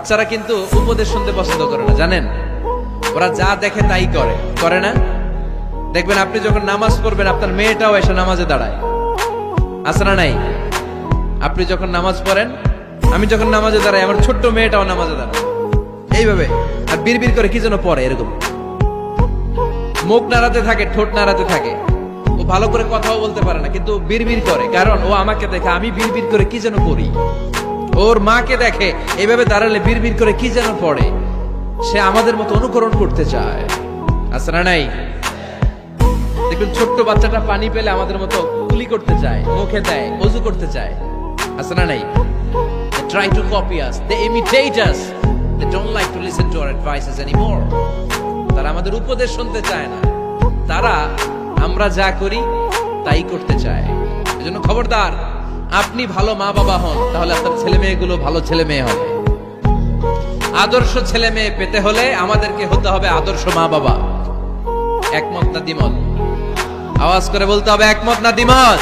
বাচ্চারা কিন্তু উপদেশ শুনতে পছন্দ করে না, জানেন? ওরা যা দেখে তাই করে না? দেখবেন আপনি যখন নামাজ পড়বেন আপনার মেয়েটাও এসে নামাজে দাঁড়ায়, আছে না নাই? আপনি যখন নামাজ পড়েন, আমি যখন নামাজে দাঁড়াই, আমার ছোট্ট মেয়েটাও নামাজে দাঁড়ায় এইভাবে, আর বিড়বিড় করে কি যেন পড়ে, এরকম মুখ নাড়াতে থাকে, ঠোঁট নাড়াতে থাকে। ও ভালো করে কথাও বলতে পারে না, কিন্তু বিড়বিড় করে, কারণ ও আমাকে দেখে আমি বিড়বিড় করে কি যেন করি। ওর মাকে দেখে এইভাবে দাঁড়ালে বিড়বিড় করে কি যেন পড়ে। সে আমাদের মতো অনুকরণ করতে চায়, আছে না নাই? দেখুন ছোট্ট বাচ্চাটা পানি পেলে আমাদের মতো কুলি করতে চায়, মুখে দেয়, ওযু করতে চায়, আছে না নাই? They try to copy us, they imitate us, they don't like to listen to our advices anymore. তারা আমাদের উপদেশ শুনতে চায় না, তারা আমরা যা করি তাই করতে চায়। এজন্য খবরদার, আপনি ভালো মা বাবা হন, তাহলে আপনার ছেলে মেয়েগুলো ভালো ছেলে মেয়ে হবে। আদর্শ ছেলে মেয়ে পেতে হলে আমাদেরকে হতে হবে আদর্শ মা বাবা। একমত না দ্বিমত? আওয়াজ করে বলতে হবে একমত না দ্বিমত?